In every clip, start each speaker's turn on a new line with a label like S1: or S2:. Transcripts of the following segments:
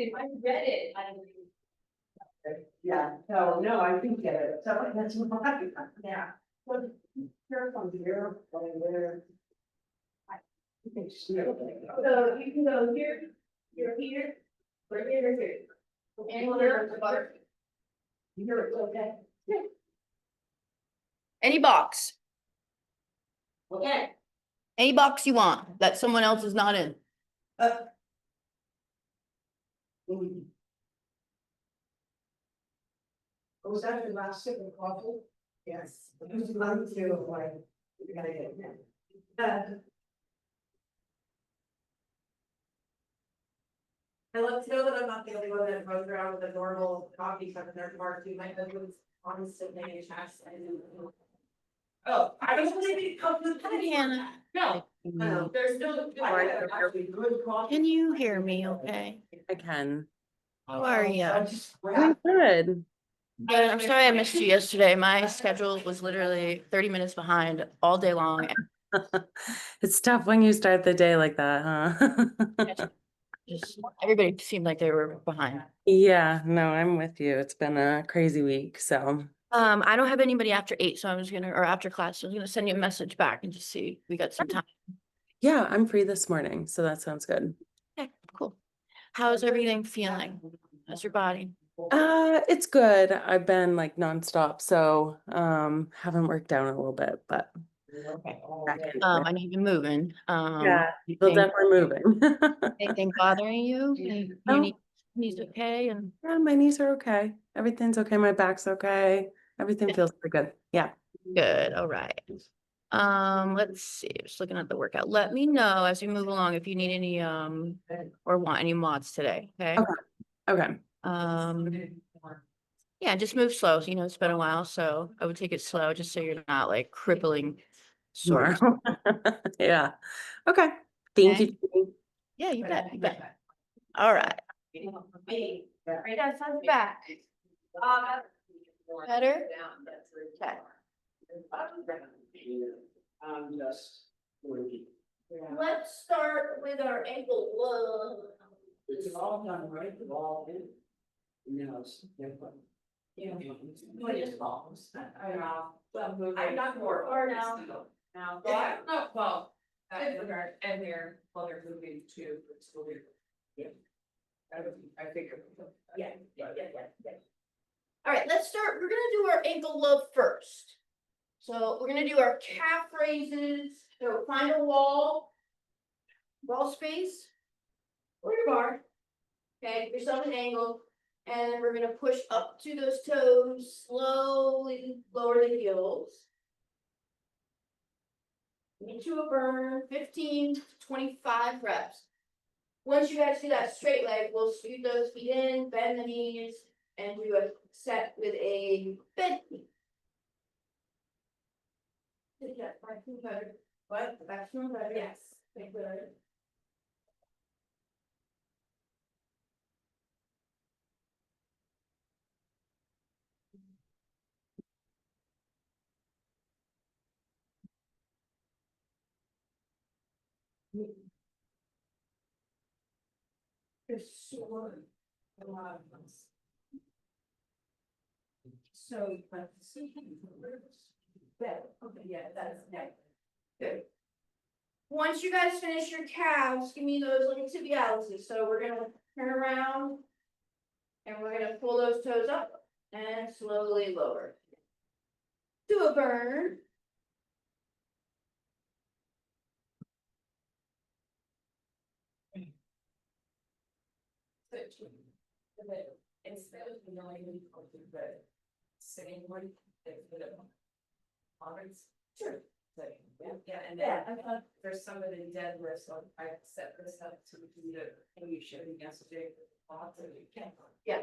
S1: If I read it, I would.
S2: Yeah, no, I do get it, so that's why, yeah. Well, here from here, where. You can see it.
S1: So you can go here, you're here, or here, or here. And here, or.
S2: Here it's okay.
S3: Any box,
S2: Okay.
S3: any box you want that someone else is not in.
S2: Was that your last sip of coffee? Yes. It was mine too, like, you gotta get it.
S4: I love to know that I'm not the only one that runs around with a normal coffee cup in their car too. My husband's constantly chest and. Oh, I don't believe it comes with.
S3: Hannah.
S4: No, there's no.
S2: Good coffee.
S3: Can you hear me okay?
S5: I can.
S3: How are you?
S2: I just
S5: I'm
S2: grabbed.
S5: good.
S3: Good. I'm sorry I missed you yesterday. My schedule was literally 30 minutes behind all day long.
S5: It's tough when you start the day like that, huh?
S3: Just everybody seemed like they were behind.
S5: Yeah, no, I'm with you. It's been a crazy week, so.
S3: I don't have anybody after 8, so I was gonna, or after class, so I was gonna send you a message back and just see if we got some time.
S5: Yeah, I'm free this morning, so that sounds good.
S3: Okay, cool. How's everything feeling? How's your body?
S5: It's good. I've been like nonstop, so haven't worked out in a little bit, but back into it.
S3: I know you've been moving.
S5: Yeah, still
S3: anything-
S5: definitely moving.
S3: Anything bothering you? Your
S5: No.
S3: knees okay? And
S5: Yeah, my knees are okay. Everything's okay. My back's okay. Everything feels pretty good. Yeah.
S3: good, all right. Let's see, just looking at the workout. Let me know as we move along if you need any, or want any mods today, okay?
S5: Okay.
S3: Yeah, just move slow. You know, it's been a while, so I would take it slow just so you're not like crippling sore.
S5: Sure. Yeah. Okay. Thank
S3: Okay.
S5: you.
S3: Yeah, you bet, you bet. All right. Right outside the back. Better? Okay.
S2: I'm just.
S3: Let's start with our ankle glove.
S2: It's all done, right? It's all in. You know, it's different.
S4: Yeah.
S2: Well, it's balls.
S4: I know. I'm not more.
S3: Or now.
S4: Now, yeah, no, well, that regard, and they're, well, they're moving too, but still weird. I figured.
S3: Yeah. All right, let's start. We're gonna do our ankle glove first. So we're gonna do our calf raises. So find a wall space, or your bar. Okay, give yourself an angle, and then we're gonna push up to those toes, slowly lower the heels. Into a burn, 15 to 25 reps. Once you guys do that straight leg, we'll scoot those feet in, bend the knees, and do a set with a bent knee. What? Back to better. Yes. Good.
S2: It's sore. A lot of us. So, but see. Better, okay, yeah, that's next.
S3: Good. Once you guys finish your calves, give me those little tibialis. So we're gonna turn around. And we're gonna pull those toes up and slowly lower. Do a burn.
S4: Instead of knowing the sitting one, they put it on. Comments.
S3: Sure.
S4: Yeah, and
S3: Yeah,
S4: then there's some of the deadlifts, so I set this up to do the, and you should be yesterday.
S3: Yeah.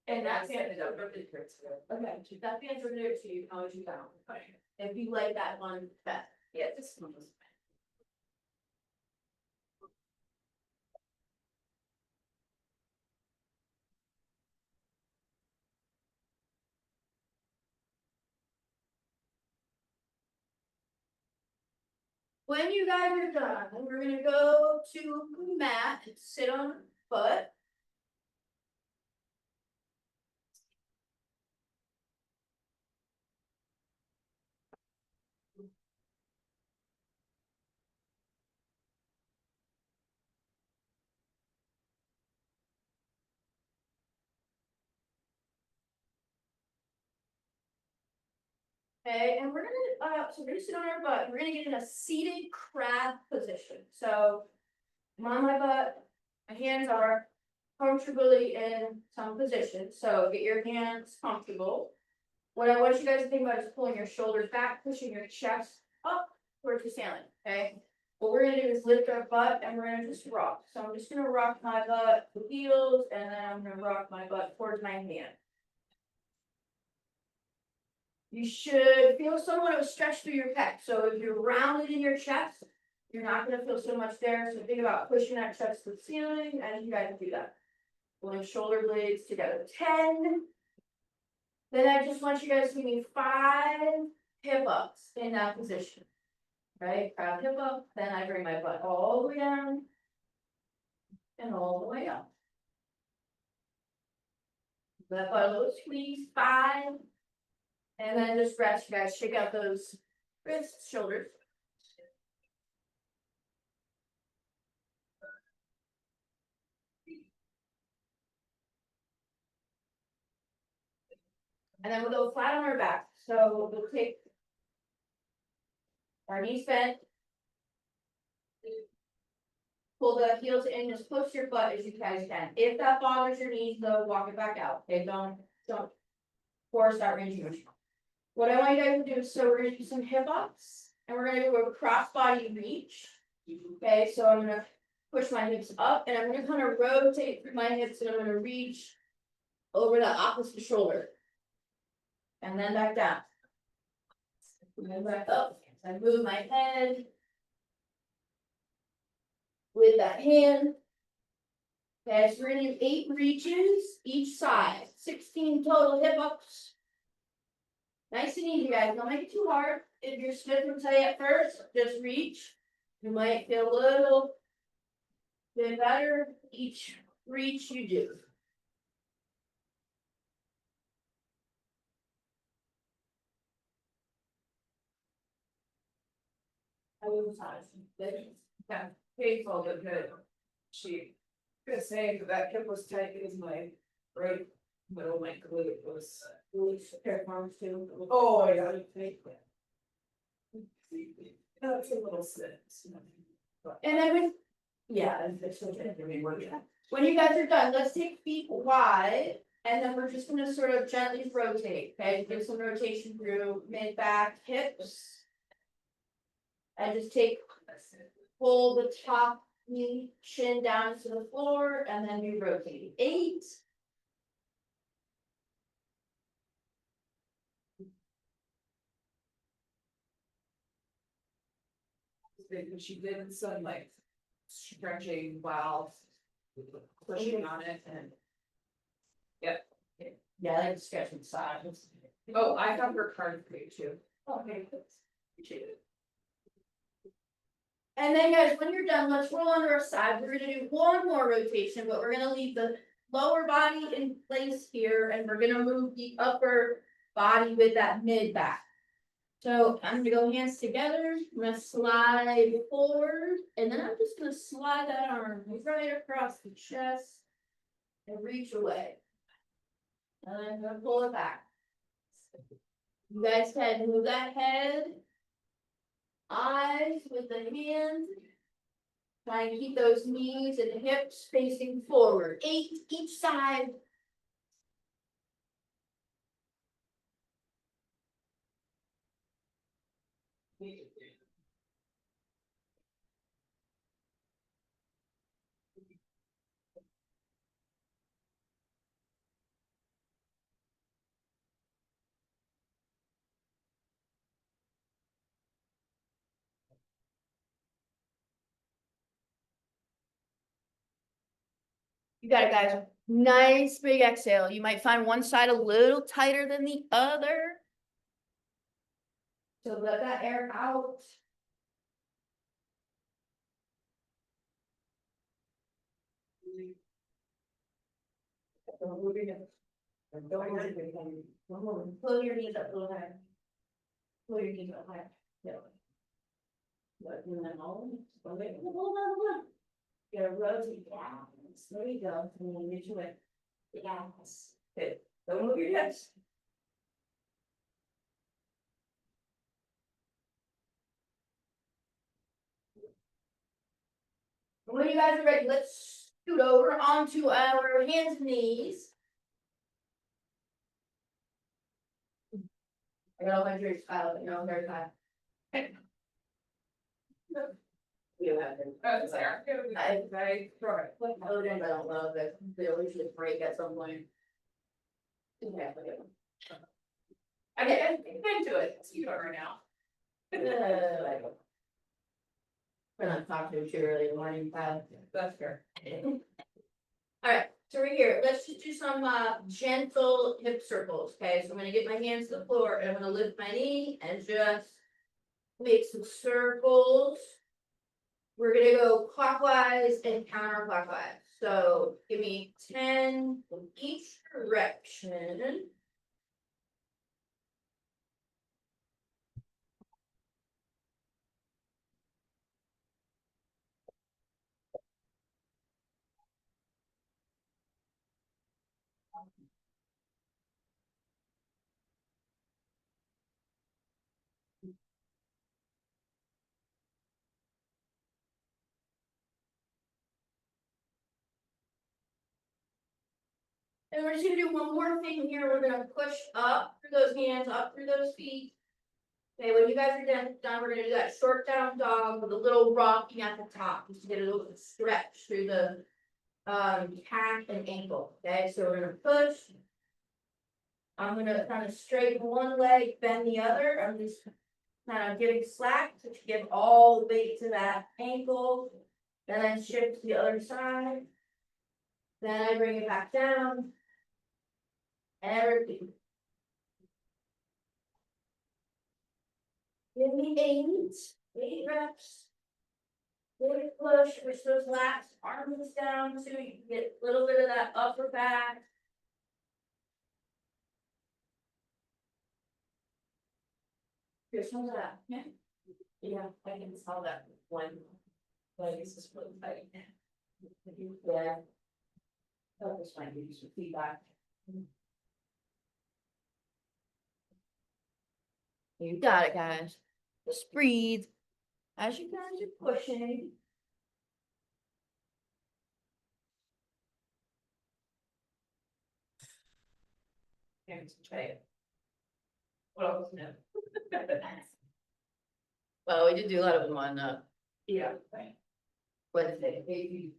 S3: And
S4: That's
S3: that's
S4: it,
S3: it.
S4: really good.
S3: Okay, that the answer there to you, how would you down? If you like that one, that,
S4: Yeah, this one was.
S3: when you guys are done, we're gonna go to the mat and sit on a foot. Okay, and we're gonna, so we're gonna sit on our butt, we're gonna get in a seated crab position, so. I'm on my butt, my hands are comfortably in some position, so get your hands comfortable. What I want you guys to think about is pulling your shoulders back, pushing your chest up towards the ceiling, okay? What we're gonna do is lift our butt and we're gonna just rock, so I'm just gonna rock my butt, the heels, and then I'm gonna rock my butt towards my hand. You should feel somewhat of a stretch through your pec, so if you're rounded in your chest, you're not gonna feel so much there, so think about pushing that chest to the ceiling as you guys do that. Pulling shoulder blades together, 10. Then I just want you guys to give me 5 hip ups in that position. Right, crab hip up, then I bring my butt all the way down. And all the way up. That butt a little squeeze, 5. And then just rest, you guys, shake out those wrists, shoulders. And then we'll go flat on our back, so we'll take. Our knees bent. Pull the heels in as close to your butt as you guys can. If that bothers your knees, though, walk it back out. Okay, don't force that range of motion. What I want you guys to do is, so we're gonna do some hip ups and we're gonna do a cross body reach. Okay, so I'm gonna push my hips up and I'm gonna kind of rotate through my hips and I'm gonna reach over the opposite shoulder. And then back down. And then back up. I move my head with that hand. Okay, so we're gonna do 8 reaches each side, 16 total hip ups. Nice and easy, guys, don't make it too hard. If you're stiff and tight at first, just reach. You might feel a little bit better each reach you do. I will massage. Good.
S4: Yeah, painful but good. She, gonna say that hip was tight because my right middle my glute was.
S3: Their arms too.
S4: Oh, yeah. That's a little sit.
S3: And then when you guys are done, let's take feet wide. And then we're just gonna sort of gently rotate, okay? Give some rotation through mid back, hips. And just pull the top knee, chin down to the floor, and then we rotate. 8.
S4: Because she did some like stretching while pushing on it and.
S3: Yeah, I like stretching sides.
S4: Oh, I have her card for you too.
S3: Okay. And then guys, when you're done, let's roll onto our side. We're gonna do one more rotation, but we're gonna leave the lower body in place here and we're gonna move the upper body with that mid back. So I'm gonna go hands together, I'm gonna slide forward, and then I'm just gonna slide that arm right across the chest and reach away. And then I'm gonna pull it back. You guys can move that head, eyes with the hands. Try and keep those knees and hips facing forward. 8 each side. You got it, guys. Nice big exhale. You might find one side a little tighter than the other. So let that air out. Pull your knees up a little higher. Pull your knees up higher. Yeah. And then all. Hold on. Get a rotate down. There you go. And then reach away. Yes. Good. Don't move your hips. When you guys are ready, let's scoot over onto our hands and knees. I got all my drinks out, you know, very fast. You have it.
S4: Oh, sorry.
S3: I don't know, that they'll usually break at some point. Yeah.
S4: Okay, I'm into it, let's do it right now.
S3: We're not talking too early in the morning, pal.
S4: That's fair.
S3: Alright, so we're here, let's just do some gentle hip circles, okay, so I'm gonna get my hands to the floor and I'm gonna lift my knee and just. Make some circles. We're gonna go clockwise and counterclockwise, so give me 10 in each direction. And we're just gonna do one more thing here, we're gonna push up through those hands, up through those feet. Okay, when you guys are done, we're gonna do that short down dog with a little rocking at the top, just to get a little stretch through the calf and ankle, okay, so we're gonna push. I'm gonna kind of straighten one leg, bend the other, I'm just kind of giving slack to give all the weight to that ankle. Then I shift to the other side. Then I bring it back down. And repeat. Give me 8 reps. Really push, push those lats, arms down so you can get a little bit of that upper back. Here's some of that. Yeah, I can tell that one. Like this is really tight. Yeah. Oh, this might give you some feedback. You got it, guys. Just breathe. As you guys are pushing.
S4: Try it. What else? No.
S3: Well, we did do a lot of them on
S4: Yeah. Right.
S3: Wednesday.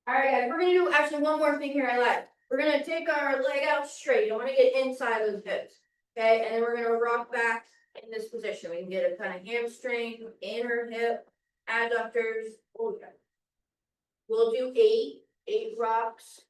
S3: Alright, guys, we're gonna do actually one more thing here I like. We're gonna take our leg out straight. I wanna get inside those hips. Okay, and then we're gonna rock back in this position. We can get a kind of hamstring, inner hip, adductors. Oh, yeah. We'll do 8 rocks.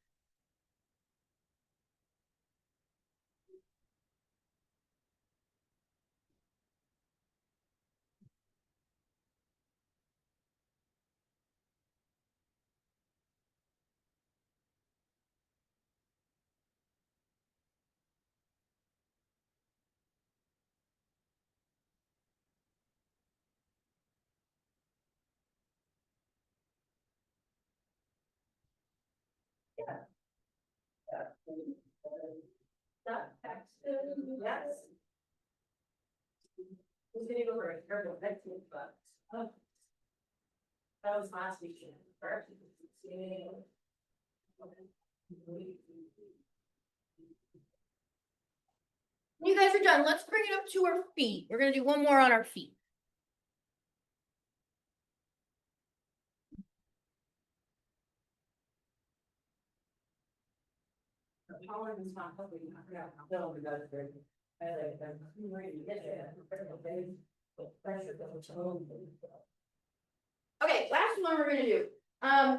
S4: Yes. Who's gonna go first? Or next week, but. Oh. That was last weekend. First.
S3: When you guys are done, let's bring it up to our feet. We're gonna do one more on our feet.
S4: Holland is not helping. I forgot how Bill would go through. I like them. Pressure goes home.
S3: Okay, last one we're gonna do.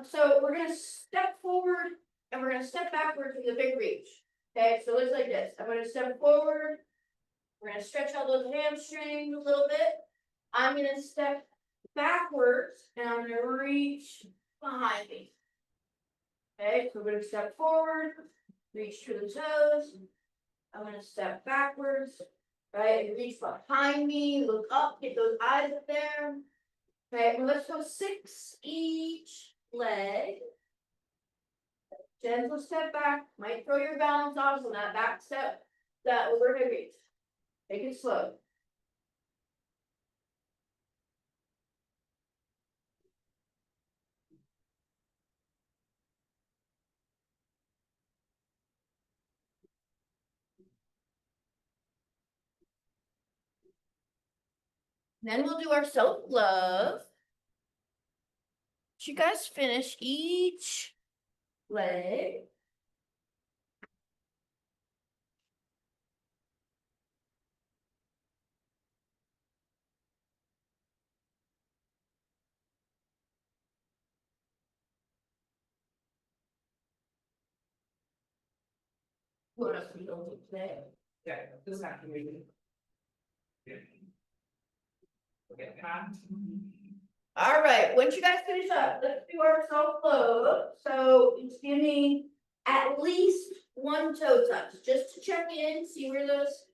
S3: So we're gonna step forward and we're gonna step backwards with a big reach. Okay, so it's like this. I'm gonna step forward. We're gonna stretch out those hamstrings a little bit. I'm gonna step backwards and I'm gonna reach behind me. Okay, so we're gonna step forward, reach through the toes. I'm gonna step backwards, right, and reach behind me, look up, get those eyes up there. Okay, well, let's go 6 each leg. Gentle step back, might throw your balance off on that back step, that overhead reach. Take it slow. Then we'll do our self-love. You guys finish each leg. What else we don't do today?
S4: Yeah, this have to be. Okay, Pat.
S3: All right, once you guys finish up, let's do our self-love. So it's give me at least one toe touch, just to check in, see where those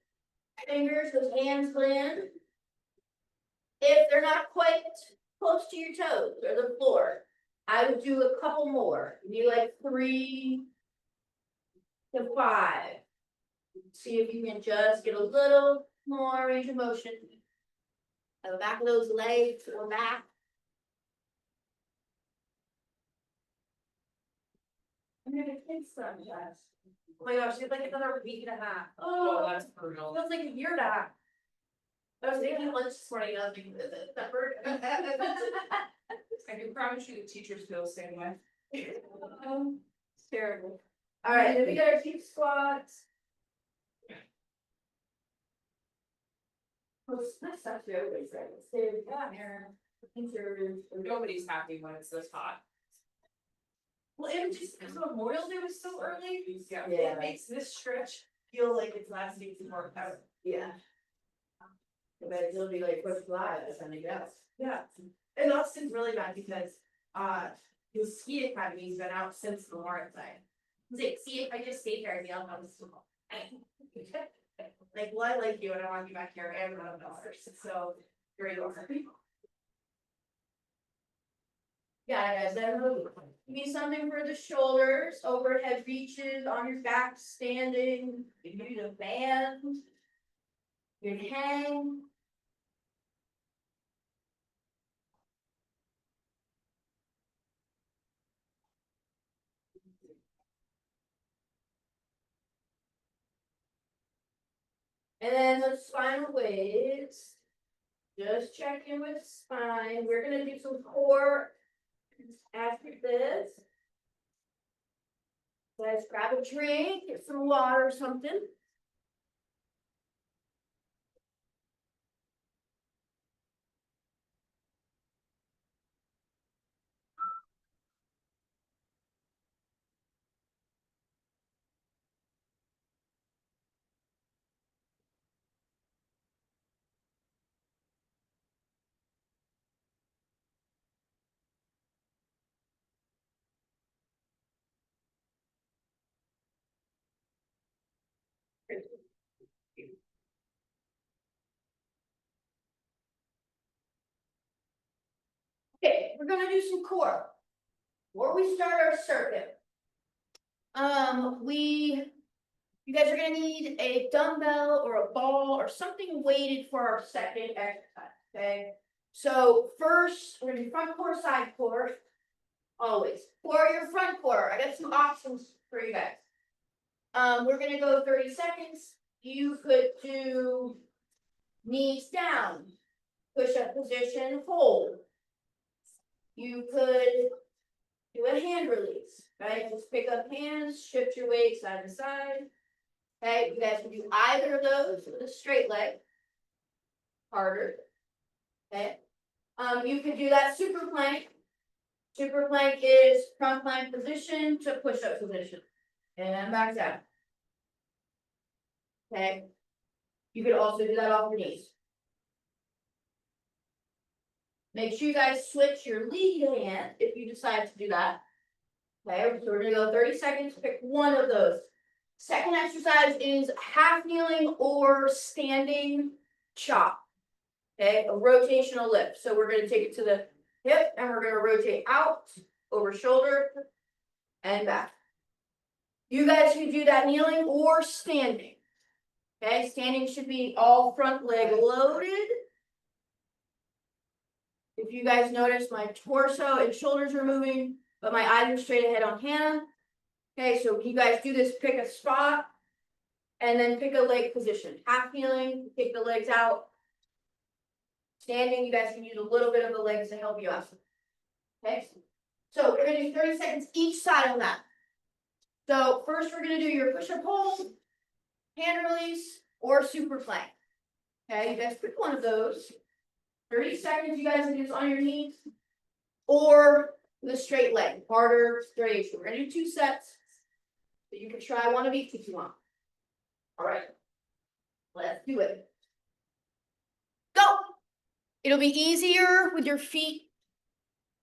S3: fingers, those hands land. If they're not quite close to your toes or the floor, I would do a couple more, maybe like 3 to 5. See if you can just get a little more range of motion. At the back of those legs or back. I'm gonna kids sometimes.
S4: Oh my gosh, it's like another week and a half.
S3: Oh,
S4: That's brutal.
S3: feels like a year and a half. I was taking lunch this morning, I was thinking that bird.
S4: I can promise you the teachers feel the same way.
S3: It's terrible. All right, then we got our deep squats. Well, it's nice stuff to everybody's right. Stay down here. Conservative.
S4: Nobody's happy when it's this hot.
S3: Well, it was just because Memorial Day was so early.
S4: Yeah.
S3: Yeah.
S4: It makes this stretch feel like it's lasting more hours.
S3: Yeah. But it'll be like Fourth of July or something else.
S4: Yeah, and Austin's really bad because, the ski academy's been out since Memorial Day. Like, see, if I just stayed here, I'd be out on the school. Like, well, I like you and I want you back here and one of others, so here you are.
S3: Yeah, guys, then give me something for the shoulders, overhead reaches on your back, standing, you can do the band. You can hang. And then the spinal weights. Just check in with spine. We're gonna do some core after this. Guys, grab a drink, get some water or something. Okay, we're gonna do some core. Before we start our circuit. You guys are gonna need a dumbbell or a ball or something weighted for our second exercise, okay? So first, we're gonna do front core, side core. Always. For your front core, I got some options for you guys. We're gonna go 30 seconds. You could do knees down, push up position, hold. You could do a hand release, right? Just pick up hands, shift your weight side to side. Okay, you guys can do either of those with a straight leg. Harder. Okay. You could do that super plank. Super plank is front plank position to push up position. And back down. Okay. You could also do that off your knees. Make sure you guys switch your lead hand if you decide to do that. Okay, so we're gonna go 30 seconds, pick one of those. Second exercise is half kneeling or standing chop. Okay, a rotational lift. So we're gonna take it to the hip and we're gonna rotate out, over shoulder, and back. You guys can do that kneeling or standing. Okay, standing should be all front leg loaded. If you guys notice, my torso and shoulders are moving, but my eyes are straight ahead on Hannah. Okay, so you guys do this, pick a spot, and then pick a leg position. Half kneeling, kick the legs out. Standing, you guys can use a little bit of the legs to help you out. Okay, so we're gonna do 30 seconds each side on that. So first, we're gonna do your push-up hold, hand release, or super plank. Okay, you guys pick one of those. 30 seconds, you guys can do this on your knees or the straight leg, harder variation. We're gonna do 2 sets. So you can try one of each if you want. All right, let's do it. Go. It'll be easier with your feet,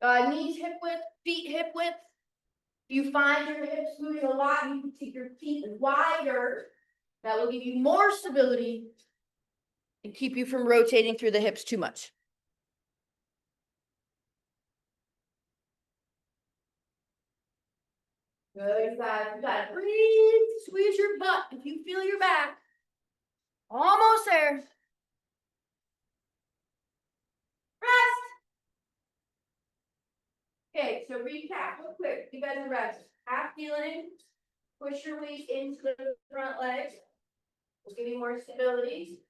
S3: knees hip width, feet hip width. If you find your hips moving a lot, you can take your feet wider. That will give you more stability and keep you from rotating through the hips too much. Good, you gotta breathe, squeeze your butt if you feel your back. Almost there. Rest. Okay, so recap real quick. You guys are rest. Half feeling. Push your weight into the front leg. We'll give you more stability.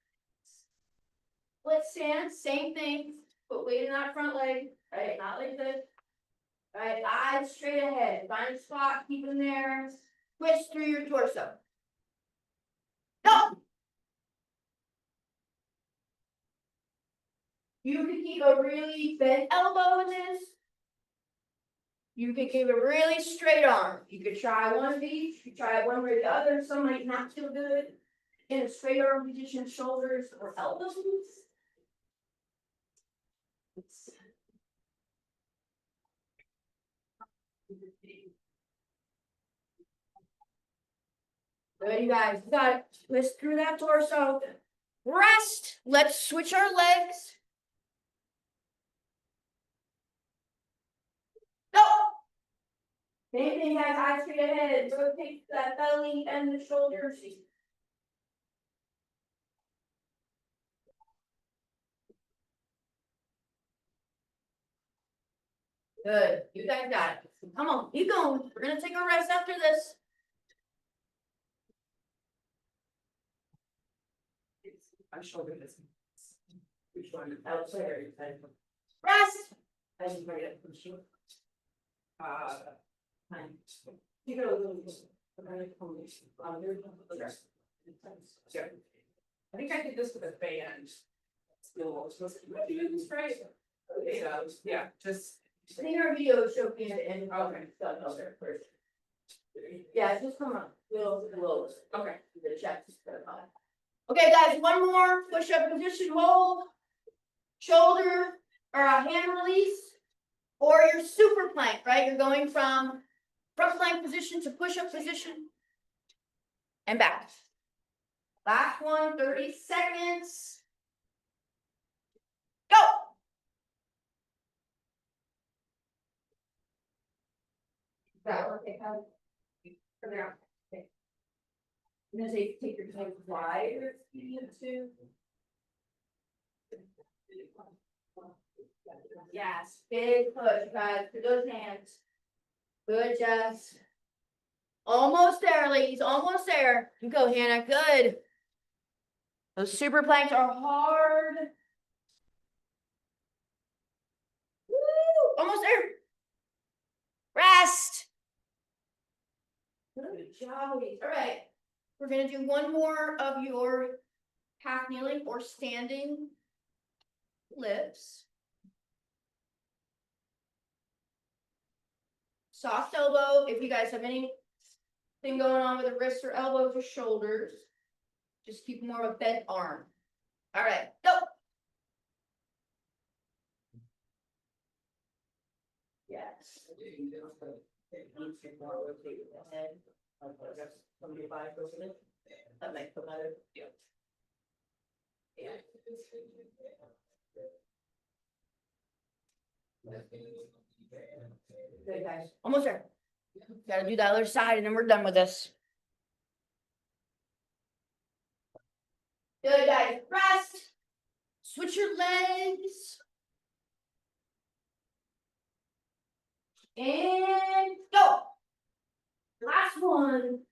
S3: Split stance, same thing. Put weight in that front leg, right? Not like this. Right, eyes straight ahead. Find a spot, keep them there. Twist through your torso. Go! You can keep a really bent elbow in this. You can keep a really straight arm. You could try one of each. You could try one or the other. Some might not feel good. In a straight arm position, shoulders or elbows. Good, you guys. You got it. Twist through that torso. Rest. Let's switch our legs. Go. Same thing, guys. Eyes straight ahead. Rotate that belly and the shoulders. Good. You guys got it. Come on, keep going. We're gonna take a rest after this.
S2: My shoulder is. Which one?
S3: Rest.
S2: I just bring it from sure. You go a little. Yeah. I think I did this with a band. Yeah, just.
S3: I think our video showed me the end.
S2: Okay.
S3: First. Yeah, just come on. We'll.
S2: Okay.
S3: The check. Okay, guys, one more push-up position, hold. Shoulder or a hand release. Or your super plank, right? You're going from front plank position to push-up position. And back. Last one, 30 seconds. Go! That work, okay, I'm gonna say take your time wider if you need to. Yes, big push, guys, to those hands. Good, Jess. Almost there, ladies, almost there. You go, Hannah, good. Those super planks are hard. Woo, almost there. Rest. Good job, ladies. All right. We're gonna do one more of your half kneeling or standing lifts. Soft elbow, if you guys have anything going on with the wrists or elbows or shoulders, just keep more of a bent arm. All right, go. Yes. That might feel better. Yeah. Good, guys. Almost there. Gotta do the other side and then we're done with this. Good, guys. Rest. Switch your legs. And go. Last one.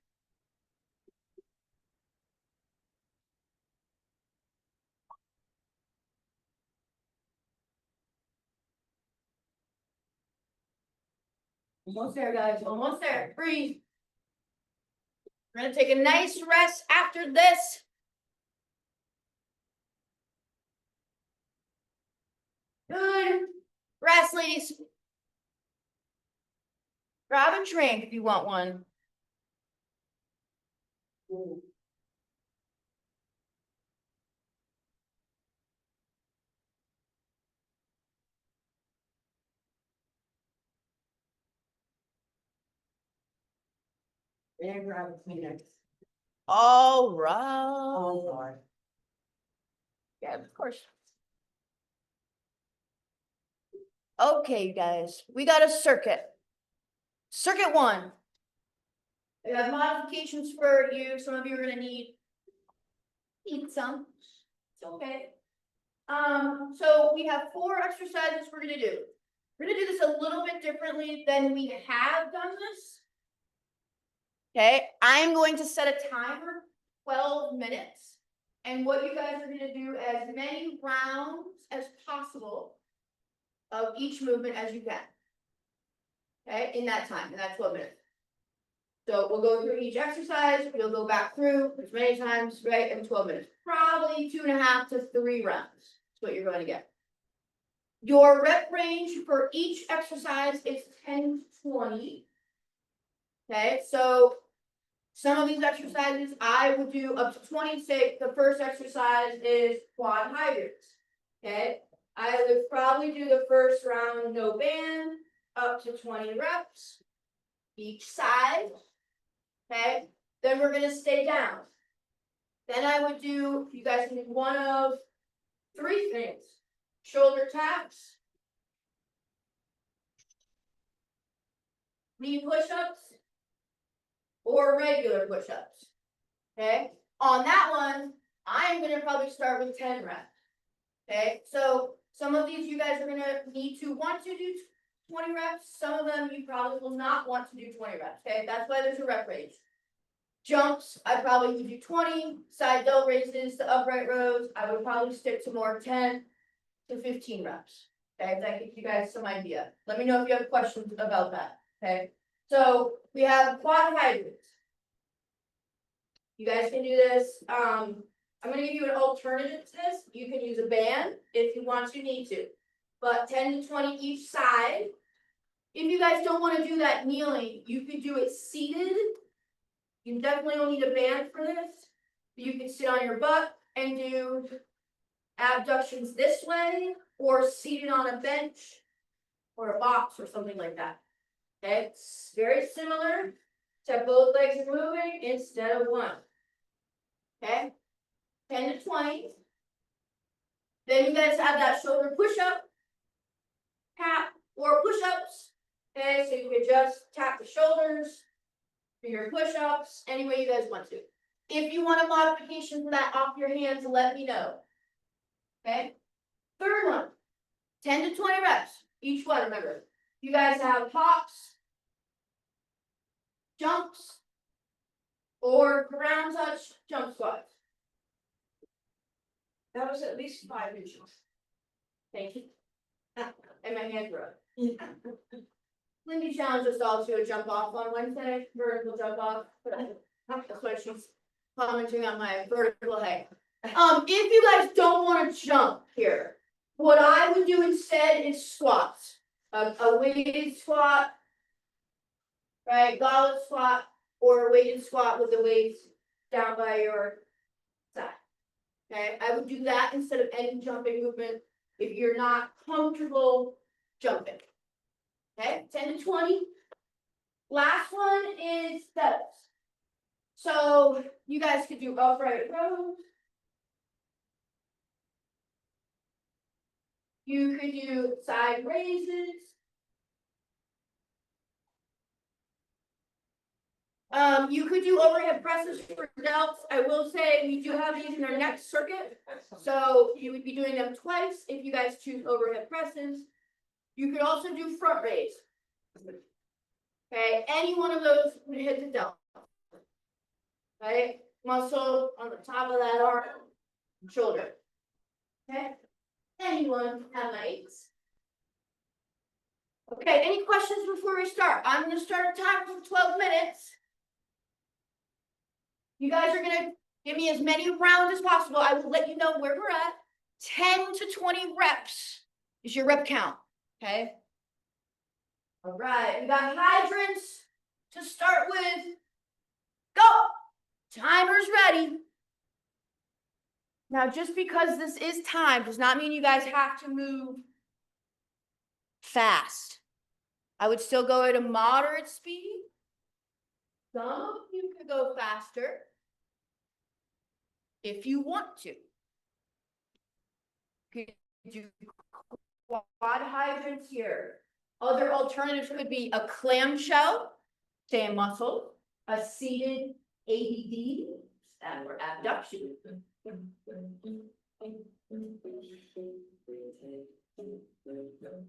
S3: Almost there, guys, almost there, breathe. We're gonna take a nice rest after this. Good, rest, ladies. Grab a drink if you want one.
S2: And grab a Kleenex.
S3: All
S2: Oh,
S3: right.
S2: Lord.
S3: Yeah, of course. Okay, you guys, we got a circuit. Circuit one. I have modifications for you. Some of you are gonna need some. It's okay. So we have 4 exercises we're gonna do. We're gonna do this a little bit differently than we have done this. Okay, I'm going to set a timer, 12 minutes. And what you guys are gonna do as many rounds as possible of each movement as you can. Okay, in that time, in that 12 minutes. So we'll go through each exercise, we'll go back through as many times, right, in 12 minutes. Probably 2.5 to 3 rounds, is what you're going to get. Your rep range for each exercise is 10 to 20. Okay, so some of these exercises I would do up to 20. Say the first exercise is quad hydrants. Okay, I would probably do the first round no band, up to 20 reps each side. Okay, then we're gonna stay down. Then I would do, you guys can do one of 3 things. Shoulder taps, knee push-ups, or regular push-ups. Okay, on that one, I'm gonna probably start with 10 reps. Okay, so some of these you guys are gonna want to do 20 reps. Some of them you probably will not want to do 20 reps. Okay, that's why there's a rep range. Jumps, I probably would do 20. Side delt raises, the upright rows, I would probably stick to more 10 to 15 reps. Okay, that gives you guys some idea. Let me know if you have questions about that. Okay, so we have quad hydrants. You guys can do this. I'm gonna give you an alternative to this. You can use a band if you want to, need to, but 10 to 20 each side. If you guys don't want to do that kneeling, you could do it seated. You definitely don't need a band for this. You can sit on your butt and do abductions this way, or seated on a bench or a box or something like that. Okay, it's very similar to both legs are moving instead of one. Okay, 10 to 20. Then you guys have that shoulder push-up, tap, or push-ups. Okay, so you can just tap the shoulders for your push-ups, any way you guys want to. If you want a modification for that off your hands, let me know. Okay, third one, 10 to 20 reps, each one, remember. You guys have hops, jumps, or ground touch jump squats.
S2: That was at least 5 inches.
S3: Thank you. And my hands were up. Lindy challenged us all to a jump off on Wednesday, vertical jump off. That's why she's commenting on my vertical height. If you guys don't want to jump here, what I would do instead is squats. A weighted squat, right? Goblet squat, or a weighted squat with the weights down by your side. Okay, I would do that instead of any jumping movement if you're not comfortable jumping. Okay, 10 to 20. Last one is steps. So you guys could do upright rows. You could do side raises. You could do overhead presses for delts. I will say we do have these in our next circuit. So you would be doing them twice if you guys choose overhead presses. You could also do front raise. Okay, any one of those would hit the delt. Right, muscle on the top of that arm, shoulder. Okay, anyone have legs? Okay, any questions before we start? I'm gonna start a timer for 12 minutes. You guys are gonna give me as many rounds as possible. I will let you know where we're at. 10 to 20 reps is your rep count, okay? All right, we got hydrants to start with. Go! Timer's ready. Now, just because this is time does not mean you guys have to move fast. I would still go at a moderate speed. Some of you could go faster if you want to. You could do quad hydrants here. Other alternatives could be a clamshell, same muscle, a seated ABD, and or abduction.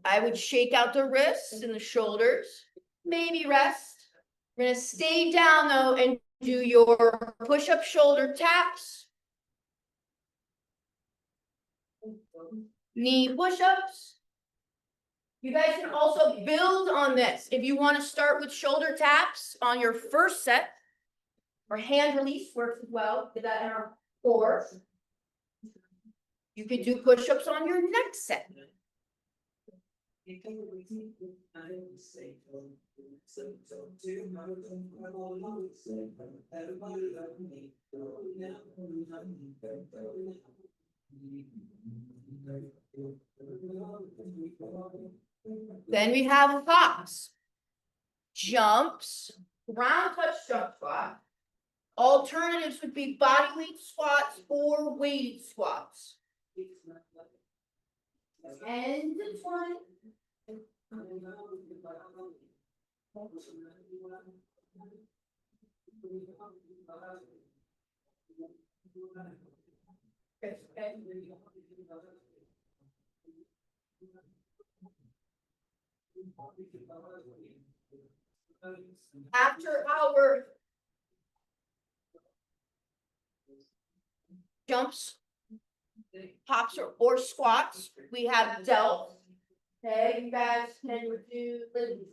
S3: I would shake out the wrists and the shoulders, maybe rest. We're gonna stay down though and do your push-up shoulder taps. Knee push-ups. You guys can also build on this. If you want to start with shoulder taps on your first set, or hand release works as well, did that in our core. You could do push-ups on your next set. Then we have hops, jumps, ground touch jump squat. Alternatives would be body weight squats or weighted squats. 10 to 20. Okay. After our jumps, hops or squats, we have delts. Okay, you guys can do Lily.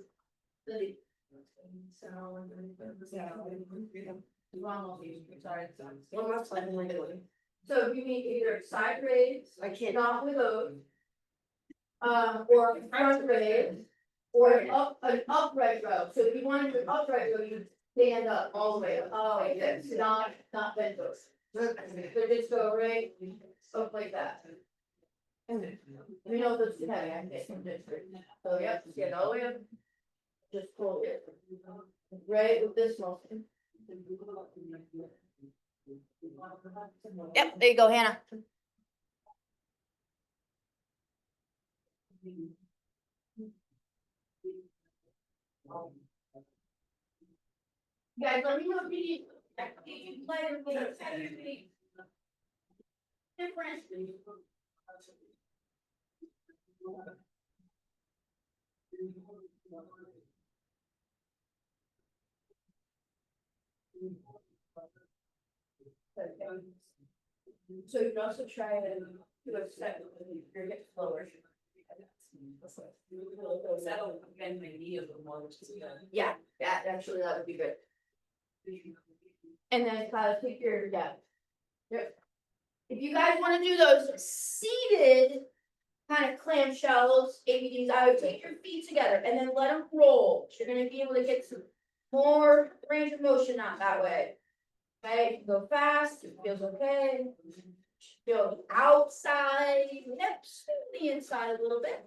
S3: So you need either side raise,
S2: I can't.
S3: not with those. Or front raise, or an upright row. So if you want to do upright row, you stand up all the way up. Oh, like this, not bend over. So just go right, up like that. You know, this is heavy, I think. So, yep, stand all the way up. Just pull it. Right with this motion. Yep, there you go, Hannah. Guys, let me know if you need. Different. So you can also try to do a step with your hips lower. Yeah, actually, that would be good. And then take your, Yep. If you guys wanna do those seated kind of clamshells, ABDs, I would take your feet together and then let them roll. You're gonna be able to get some more range of motion out that way. Okay, go fast, it feels okay. Feel the outside, hips, the inside a little bit.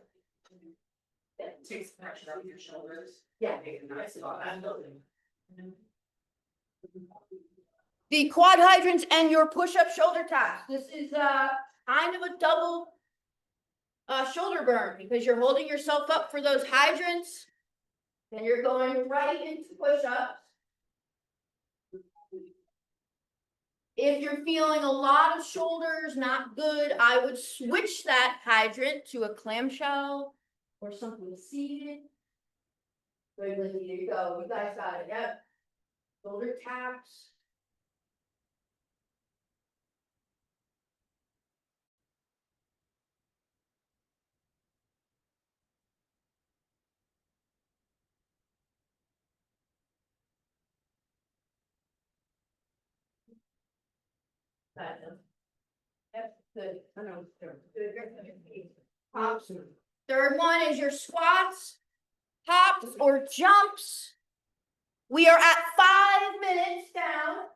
S2: Takes the pressure off your shoulders.
S3: Yeah.
S2: Mm-hmm.
S3: The quad hydrants and your push-up shoulder taps. This is kind of a double shoulder burn because you're holding yourself up for those hydrants. Then you're going right into push-ups. If you're feeling a lot of shoulders, not good, I would switch that hydrant to a clamshell or something seated. Good, Lindsay, there you go. You guys got it. Yep. Shoulder taps. Yep, good.
S2: I know.
S3: Good, good. Hops. Third one is your squats, hops or jumps. We are at 5 minutes down.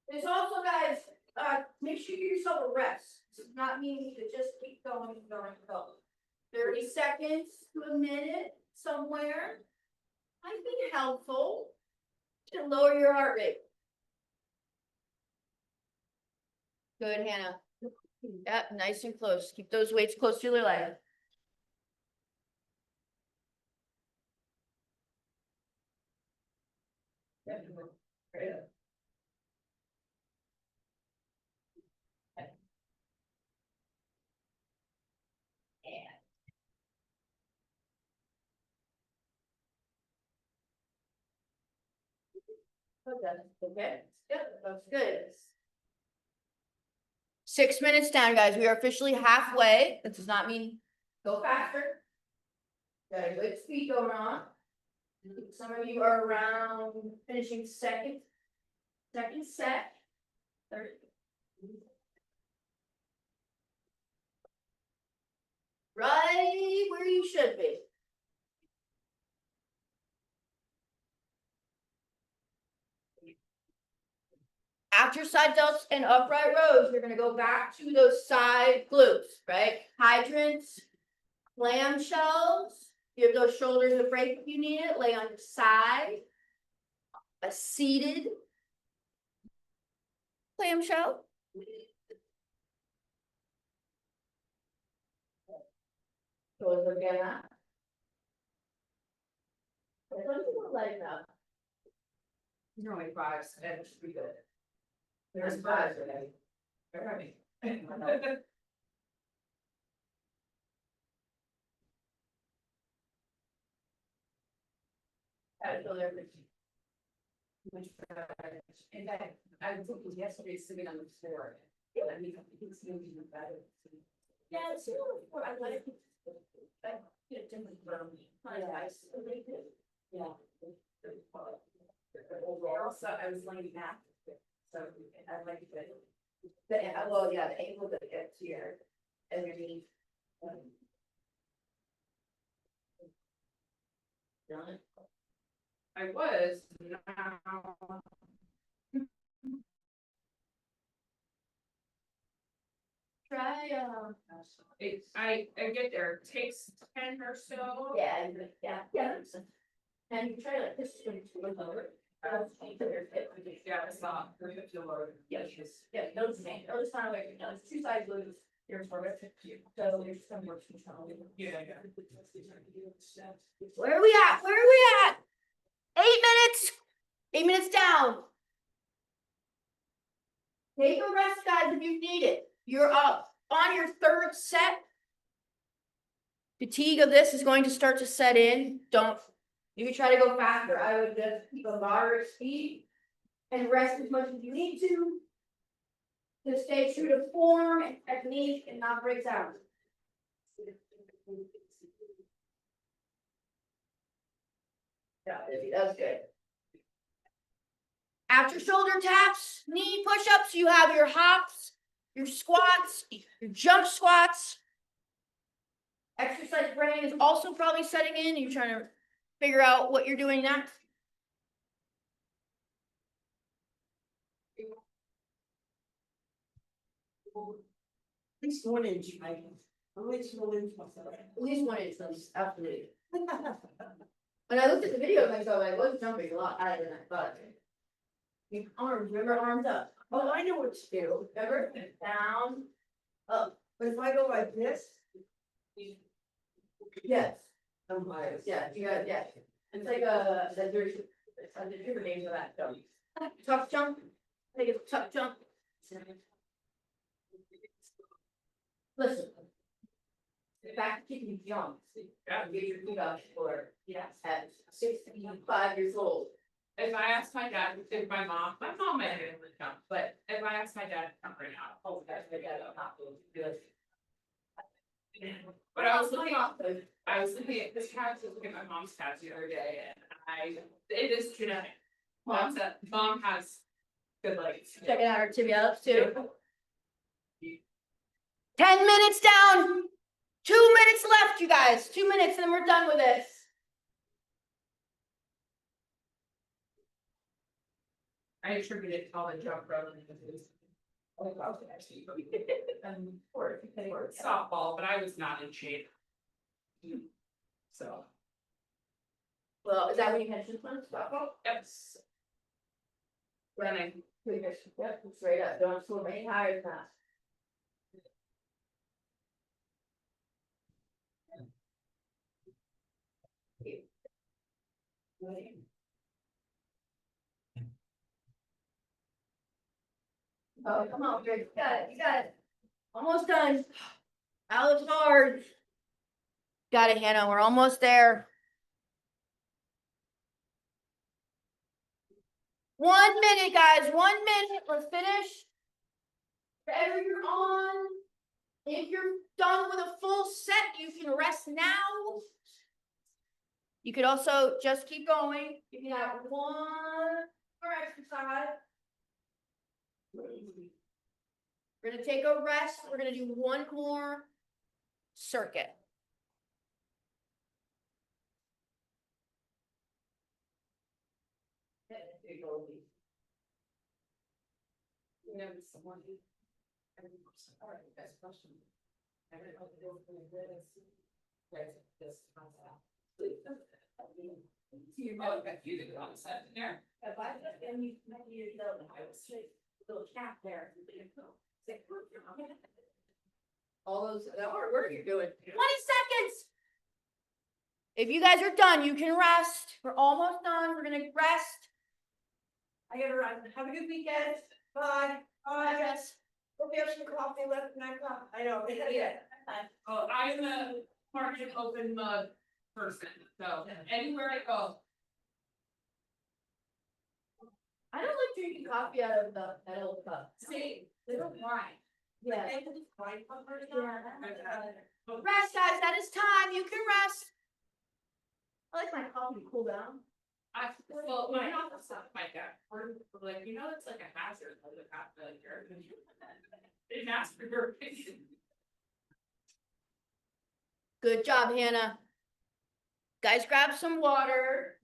S3: There's also, guys, make sure you give yourself a rest. It's not meaning to just keep going and going and going. 30 seconds to a minute somewhere might be helpful to lower your heart rate. Good, Hannah. Yep, nice and close. Keep those weights close to your leg. Okay, yep, that's good. 6 minutes down, guys. We are officially halfway. That does not mean go faster. Got a good speed going on. Some of you are around finishing second set. Third. Right where you should be. After side delts and upright rows, you're gonna go back to those side glutes, right? Hydrants, clamshells. You have those shoulders to break if you need it. Lay on your side. A seated clamshell. Shoulders again up. Lighten up.
S2: You're only 5, so that should be good. There's 5 today. Alright. Much better. In fact, I was yesterday sitting on the floor. I mean, it's moving better.
S3: Yeah, it's I like it. I get a different from my eyes.
S2: Yeah. Overall, so I was laying back, so I like it.
S3: Well, yeah, the ankle that gets here underneath. Done.
S2: I was now.
S3: Try,
S2: I get there, it takes 10 or so.
S3: yeah. And you try like this one to look over.
S2: Yeah, I saw.
S3: Yes, yeah, notice not away, it's 2 sides loose. Here's where it's, so there's some work to tell you.
S2: Yeah.
S3: Where are we at? 8 minutes. 8 minutes down. Take a rest, guys, if you need it. You're up on your 3rd set. Fatigue of this is going to start to set in. You can try to go faster. I would just keep a moderate speed and rest as much as you need to stay true to form and technique and not break down. Yeah, that's good. After shoulder taps, knee push-ups, you have your hops, your squats, your jump squats. Exercise brain is also probably setting in. You're trying to figure out what you're doing next.
S2: At least 1 inch, Mike. At least 1 inch.
S3: At least 1 inch, absolutely. When I looked at the video, I thought I was jumping a lot higher than I thought. Your arms, remember arms up.
S2: Oh, I know what to do.
S3: Remember? Down, up.
S2: But if I go like this.
S3: Yes.
S2: I'm biased.
S3: Yeah, you got, yeah. It's like there's different names for that, so. Tuck jump, take a tuck jump. Listen. Back kicking jumps.
S2: Yeah.
S3: Get your feet up for, at 65 years old.
S6: If I asked my dad, if my mom might have been jump, but if I asked my dad to come right now,
S3: Oh, that's my dad, I'm not going to do it.
S6: but I was looking at this cat, I was looking at my mom's cat the other day, and it is genetic. Mom has Good legs.
S3: Checking out our tibialis too. 10 minutes down. 2 minutes left, you guys. 2 minutes, and we're done with this.
S6: I attributed all the jump rope and for softball, but I was not in shape. So,
S3: Well, is that what you mentioned?
S6: yes. Running.
S3: Yep, straight up. Don't swim any higher than that. Oh, come on, Greg, you got it, you got it. Almost done. That was hard. Got it, Hannah, we're almost there. 1 minute, guys, 1 minute, let's finish. Whatever you're on, if you're done with a full set, you can rest now. You could also just keep going. You can have one more exercise. We're gonna take a rest. We're gonna do one more circuit.
S6: Oh, you did on set there.
S3: Little cap there. All those, that hard work you're doing. 20 seconds. If you guys are done, you can rest. We're almost done. We're gonna rest.
S2: I gotta run. Have a good weekend. Bye.
S3: Bye, guys.
S2: Hope you have some coffee left in that cup. I know.
S3: Yeah.
S6: Oh, I'm a market open mug person, so anywhere I go.
S3: I don't like drinking coffee out of the metal cup.
S6: See, little wine.
S3: Yeah.
S6: Yeah.
S3: Rest, guys. That is time. You can rest. I like my coffee to cool down.
S6: Well, my office stuff, my dad, we're like, you know, it's like a hazard, like a half failure. Didn't ask for your opinion.
S3: Good job, Hannah. Guys, grab some water.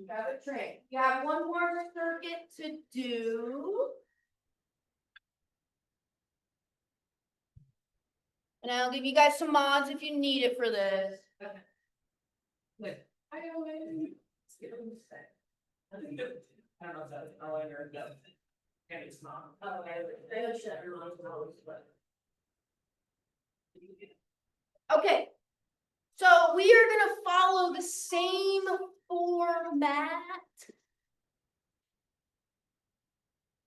S3: Grab a drink. You have one more circuit to do. And I'll give you guys some mods if you need it for this.
S6: I don't know. I don't know if that's all I heard, but. And it's not.
S3: Oh, I should everyone knows, but. Okay. So we are gonna follow the same format.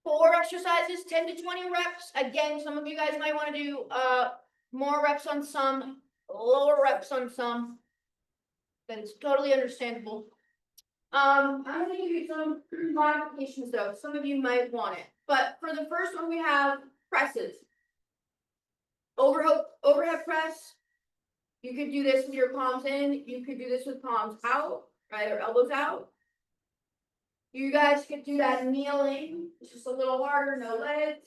S3: 4 exercises, 10 to 20 reps. Again, some of you guys might want to do more reps on some, lower reps on some. That's totally understandable. I'm gonna give you some modifications though. Some of you might want it. But for the first one, we have presses. Overhead press. You could do this with your palms in. You could do this with palms out, right, or elbows out. You guys could do that kneeling. It's just a little harder, no legs.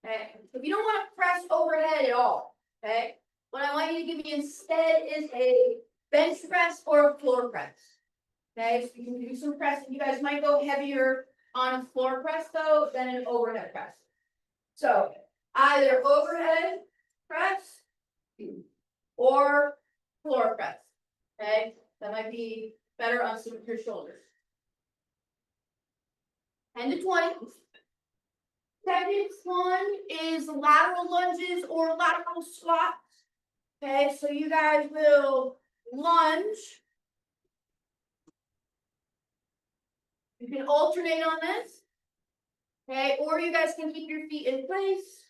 S3: Okay, if you don't want to press overhead at all, okay, what I want you to give me instead is a bench press or a floor press. Okay, so you can do some pressing. You guys might go heavier on a floor press though than an overhead press. So either overhead press or floor press. Okay, that might be better on some of your shoulders. 10 to 20. Second one is lateral lunges or lateral squats. Okay, so you guys will lunge. You can alternate on this. Okay, or you guys can keep your feet in place.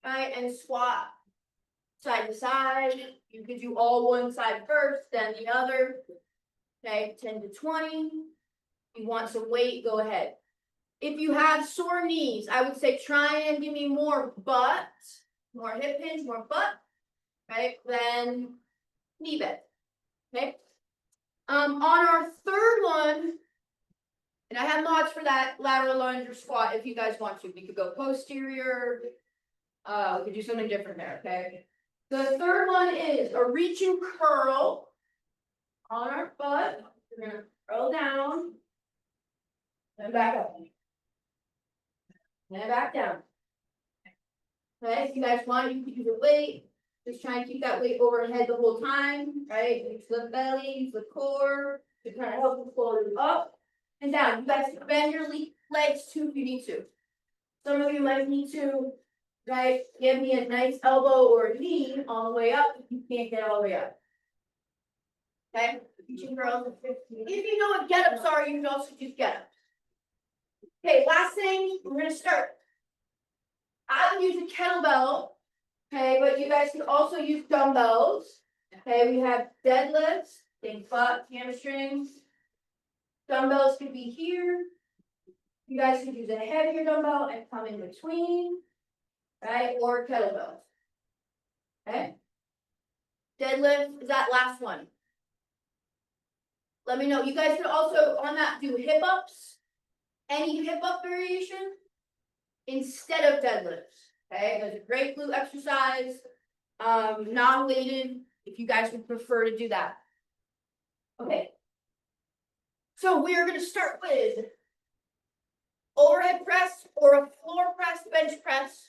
S3: Right, and squat side to side. You could do all one side first, then the other. Okay, 10 to 20. You want some weight, go ahead. If you have sore knees, I would say try and give me more butt, more hip hinge, more butt, right? Then knee bend. Okay. On our third one, And I have mods for that lateral lunge or squat if you guys want to. We could go posterior. We could do something different there, okay? The third one is a reach and curl. On our butt, we're gonna curl down. And back up. And back down. Okay, if you guys want, you can use a weight. Just try and keep that weight overhead the whole time, right? Use the belly, use the core to kind of help you pull it up and down. You guys can bend your legs too if you need to. Some of you might need to, right, give me a nice elbow or a knee all the way up if you can't get all the way up. Okay, reaching girls. If you know what get-ups are, you can also use get-ups. Okay, last thing, we're gonna start. I would use a kettlebell, okay, but you guys can also use dumbbells. Okay, we have deadlifts, think butt, hamstrings. Dumbbells could be here. You guys could use a heavier dumbbell and come in between, right, or kettlebells. Okay. Deadlift is that last one. Let me know. You guys could also on that do hip ups, any hip up variation instead of deadlifts. Okay, there's a great glute exercise, non-weighted, if you guys would prefer to do that. Okay. So we are going to start with overhead press or a floor press, bench press.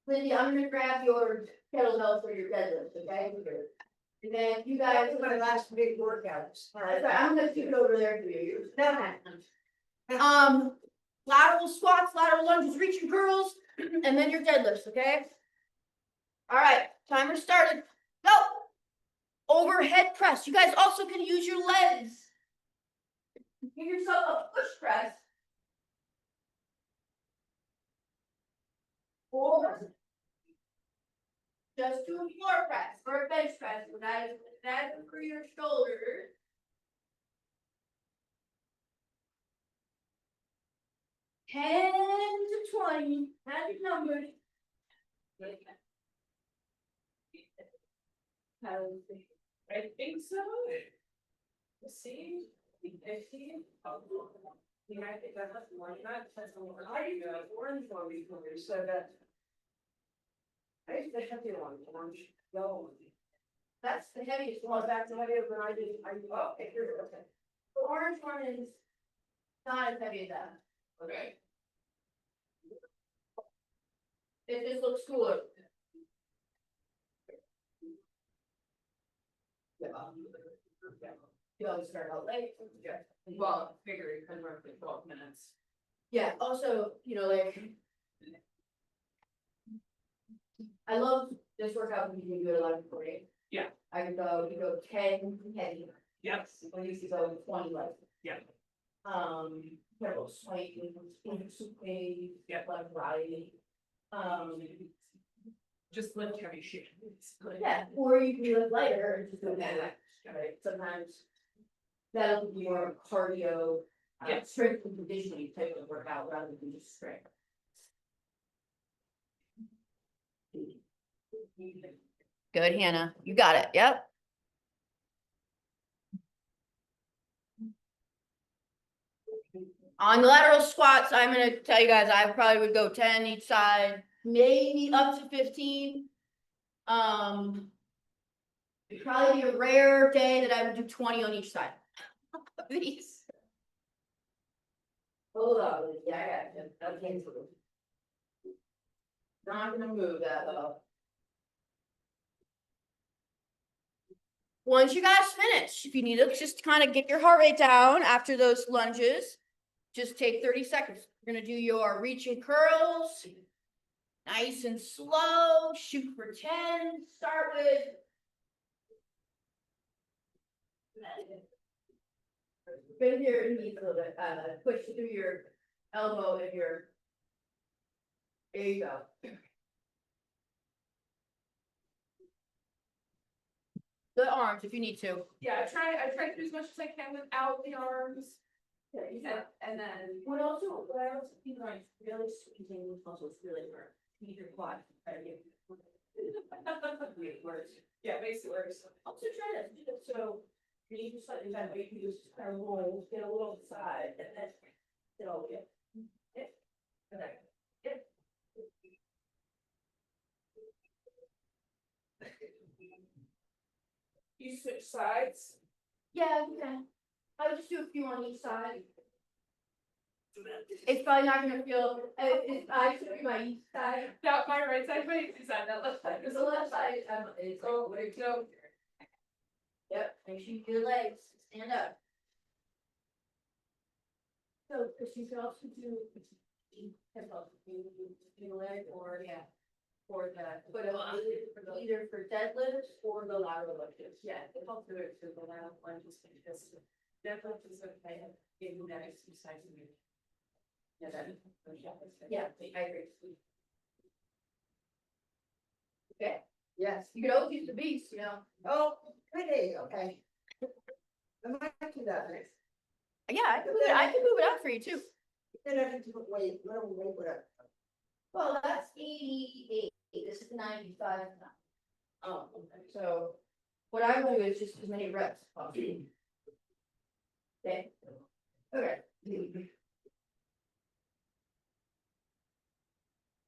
S3: Lindy, I'm going to grab your kettlebell for your deadlift, okay? And then you guys,
S2: That's my last big workouts.
S3: I'm gonna keep it over there for you. Lateral squats, lateral lunges, reach and curls, and then your deadlifts, okay? All right, timer started. Go. Overhead press. You guys also can use your legs. Give yourself a push press. Or just do a floor press or a bench press. That is for your shoulders. Ten to 20, magic numbers.
S6: I think so. Let's see. 15.
S2: You might think that that's more than that, depends on what I do, orange one before, so that. I used to have the orange, yellow.
S3: That's the heaviest
S2: Well,
S3: one.
S2: that's what I did when I did, okay, here, okay.
S3: The orange one is not as heavy as that.
S6: Okay.
S3: It just looks cooler. You always start out late.
S6: Well, figure it could work for 12 minutes.
S3: Yeah, also, you know, like. I love this workout because you can do it 11:40.
S6: Yeah.
S3: I could go, you go 10 heavy.
S6: Yep.
S3: I used to go 20 light.
S6: Yeah.
S3: Little swing,
S6: Yeah.
S3: like variety.
S6: Just lift heavy shit.
S3: Yeah, or you can lift lighter and just go that, right, sometimes. That'll be more cardio,
S6: Yeah.
S3: strength and conditioning type of workout rather than just strength. Good, Hannah, you got it, yep. On lateral squats, I'm gonna tell you guys, I probably would go 10 each side, maybe up to 15. It'd probably be a rare day that I would do 20 on each side. of these. Hold on, yeah, I got you, that came through. Not gonna move that though. Once you guys finish, if you need to just kind of get your heart rate down after those lunges, just take 30 seconds. We're gonna do your reach and curls. Nice and slow, shoot for 10, start with. Bend your knees a little bit, push through your elbow and your. There you go. The arms if you need to.
S6: Yeah, I try to do as much as I can without the arms. And then,
S3: What else you like really squeezing these muscles really hard. Need your quad.
S6: yeah, basically works.
S3: Also try this, so You need to slightly bend, but you can just kind of roll, get a little side, and then it'll get. Okay.
S6: You switch sides.
S3: Yeah, you can. I would just do a few on each side. It's probably not gonna feel, if I should be my east side,
S6: Not my right side, my east side, that left side.
S3: because the left side, is
S6: Oh, there you go.
S3: Yep, make sure you do your legs, stand up. So, because you can also do. Hip up, you do the leg or, yeah. Or the, but either for deadlifts or the lateral lunges, yeah, it helps do it for the lateral lunges, because deadlift is okay, give you that exercise in your. Yeah, that. Yeah, I agree. Okay,
S2: Yes.
S3: you could always use the beast, you know.
S2: Oh, pretty, okay. I might do that next.
S3: Yeah, I can move it up for you too.
S2: Then I have to put weight, little weight, whatever.
S3: Well, that's 88, this is 95 now. So what I will do is just as many reps as possible. Okay. Okay.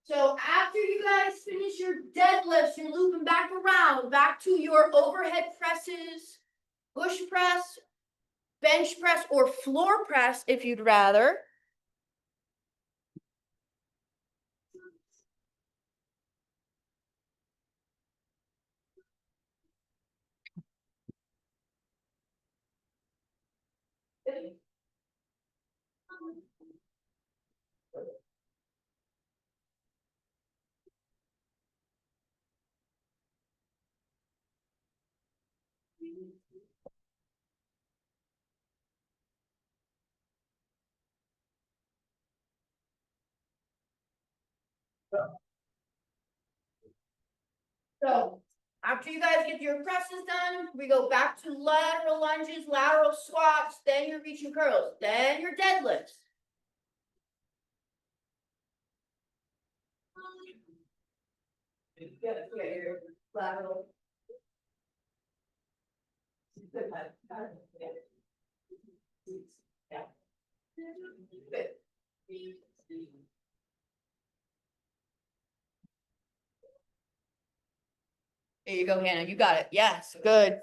S3: So after you guys finish your deadlifts, you're looping back around, back to your overhead presses, push press, bench press, or floor press if you'd rather. So after you guys get your presses done, we go back to lateral lunges, lateral squats, then your reach and curls, then your deadlifts. Yeah, your lateral. Yeah. Good. There you go, Hannah. You got it. Yes, good.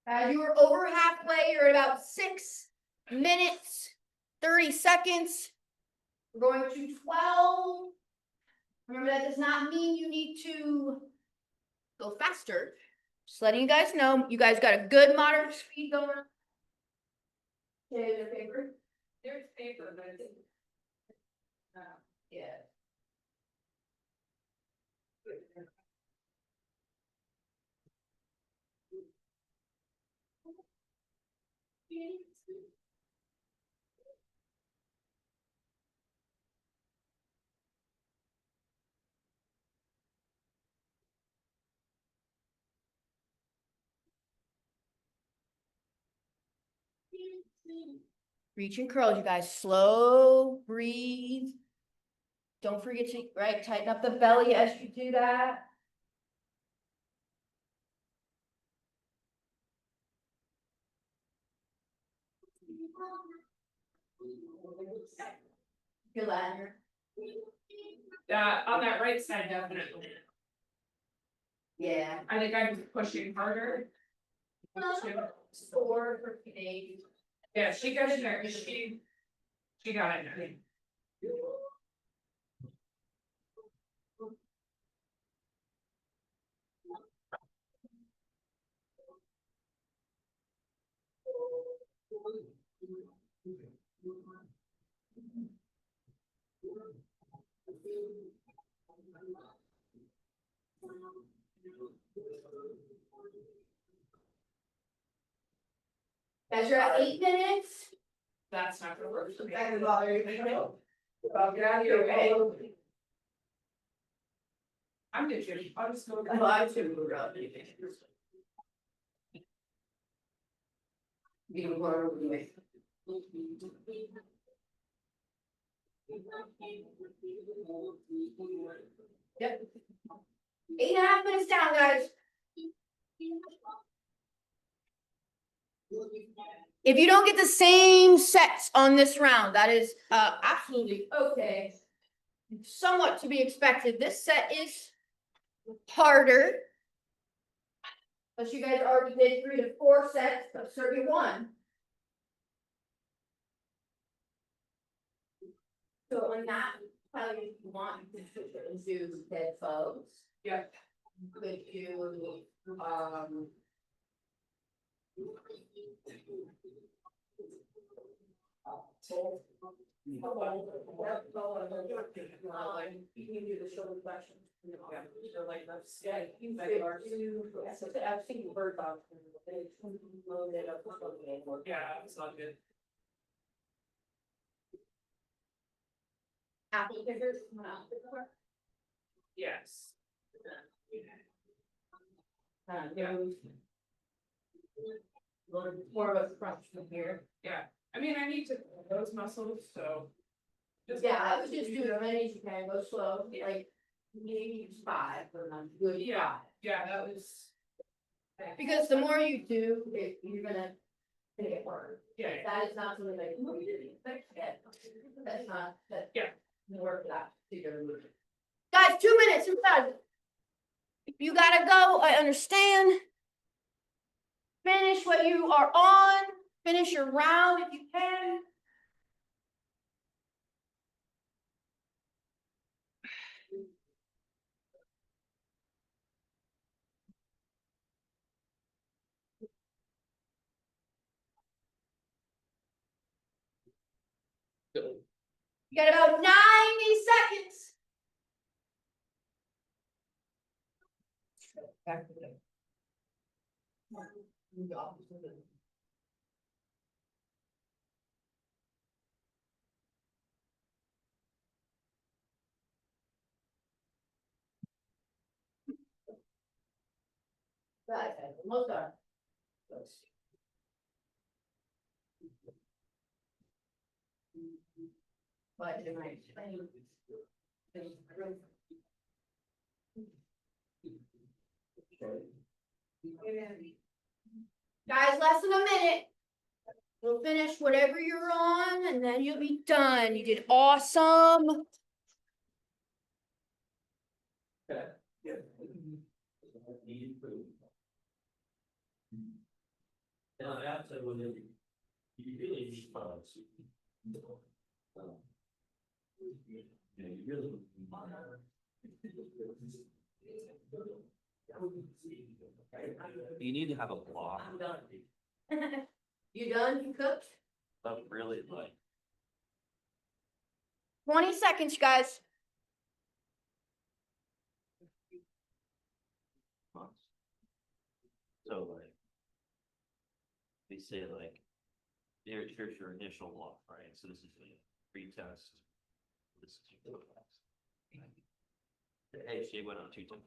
S3: As you are over halfway, you're at about 6 minutes, 30 seconds. We're going to 12. Remember, that does not mean you need to go faster. Just letting you guys know, you guys got a good moderate speed going. Okay, their paper?
S6: There's paper, but it's.
S3: Yeah. Reach and curls, you guys. Slow, breathe. Don't forget to, right, tighten up the belly as you do that. Your ladder.
S6: On that right side, definitely.
S3: Yeah.
S6: I think I'm pushing harder.
S3: Sore for days.
S6: Yeah, she got in there, she got in there.
S3: Guys are at 8 minutes.
S6: That's not gonna work for me.
S2: That is all there is to know.
S4: Get out of your way.
S6: I'm good, Jim. I'll just go.
S4: Oh, I should move around. Being more with me.
S3: Yep. 8.5 minutes down, guys. If you don't get the same sets on this round, that is absolutely okay. Somewhat to be expected. This set is harder. But you guys already did 3 to 4 sets of circuit 1. So on that, how you want to do dead foes.
S6: Yeah.
S3: Could you,
S4: You can do the shoulder flexion.
S2: I've seen bird dogs.
S6: Yeah, it's not good.
S3: apple pickers?
S6: Yes.
S3: Yeah. More of a crunch from here.
S6: I mean, I need to those muscles, so.
S3: Yeah, I would just do as many as you can, go slow, like maybe 5, but not good.
S6: Yeah. Yeah, that was.
S3: Because the more you do, you're gonna get worse.
S6: Yeah,
S3: That is not something that you didn't expect yet. That's not, that.
S6: Yeah.
S3: Work for that particular movement. Guys, 2 minutes, you're done. If you gotta go, I understand. Finish what you are on, finish your round if you can. You got about 90 seconds. Right, almost done. But guys, less than a minute. We'll finish whatever you're on and then you'll be done. You did awesome.
S7: Now, after when you really need funds. Yeah, you really. You need to have a block,
S3: I'm done. You done? You cooked?
S7: but really like,
S3: 20 seconds, guys.
S7: so like. They say like, here's your initial block, right? So this is the pre-test. This is your test. Hey, she went on 2 times.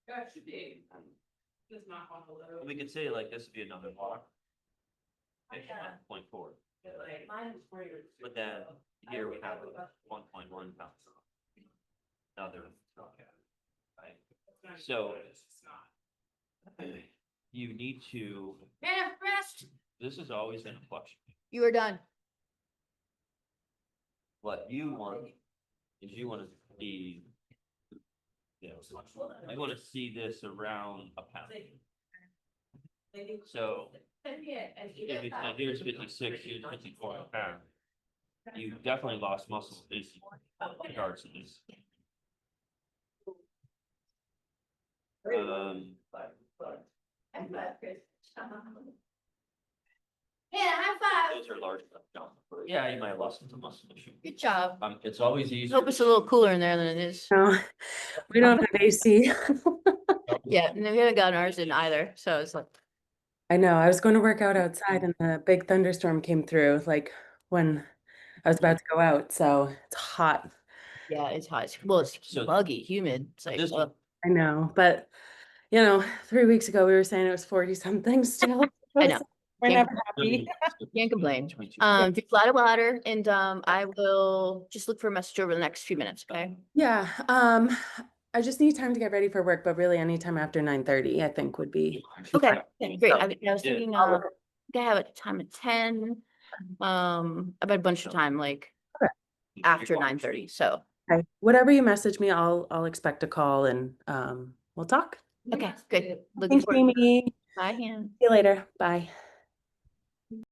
S6: that should be. Does not want to load.
S7: We could say like this would be another block. Maybe 1.4, but then here we have 1.1 pounds. Another. Right, So-
S6: It's just not.
S7: you need to,
S3: Yeah, rest.
S7: this is always gonna fluctuate.
S3: You are done.
S7: What you want is you wanna be. You know, you wanna see this around a pound. So if it's, like, here's 56, here's 54 a pound. You definitely lost muscle in regards to this.
S3: Yeah, high five.
S7: Those are large enough. Yeah, you might have lost some muscle tissue.
S3: Good job.
S7: It's always easier.
S3: Hope it's a little cooler in there than it is.
S5: No, we don't have AC.
S3: Yeah, and we haven't gotten ours in either, so it's like.
S5: I know, I was going to work out outside and a big thunderstorm came through, like when I was about to go out, so it's hot.
S3: Yeah, it's hot. Well, it's
S7: So-
S3: muggy, humid. It's like,
S7: This-
S5: I know, but 3 weeks ago we were saying it was 40 something still.
S3: I know.
S5: We're
S3: Can't-
S5: never happy.
S3: Can't complain.
S7: 22.
S3: Drink a lot of water and I will just look for a message over the next few minutes, okay?
S5: Yeah, I just need time to get ready for work, but really anytime after 9:30, I think would be.
S3: Okay, yeah, great. I was
S7: Yeah.
S3: thinking,
S5: I'll
S3: I
S5: look.
S3: think I have a time at 10. I've had a bunch of time, like
S5: Okay.
S3: after 9:30, so,
S5: Okay, whatever you message me, I'll expect a call and we'll talk.
S3: okay, good. Looking
S5: Thanks,
S3: forward.
S5: Amy. See
S3: Bye, Hannah.
S5: you later. Bye.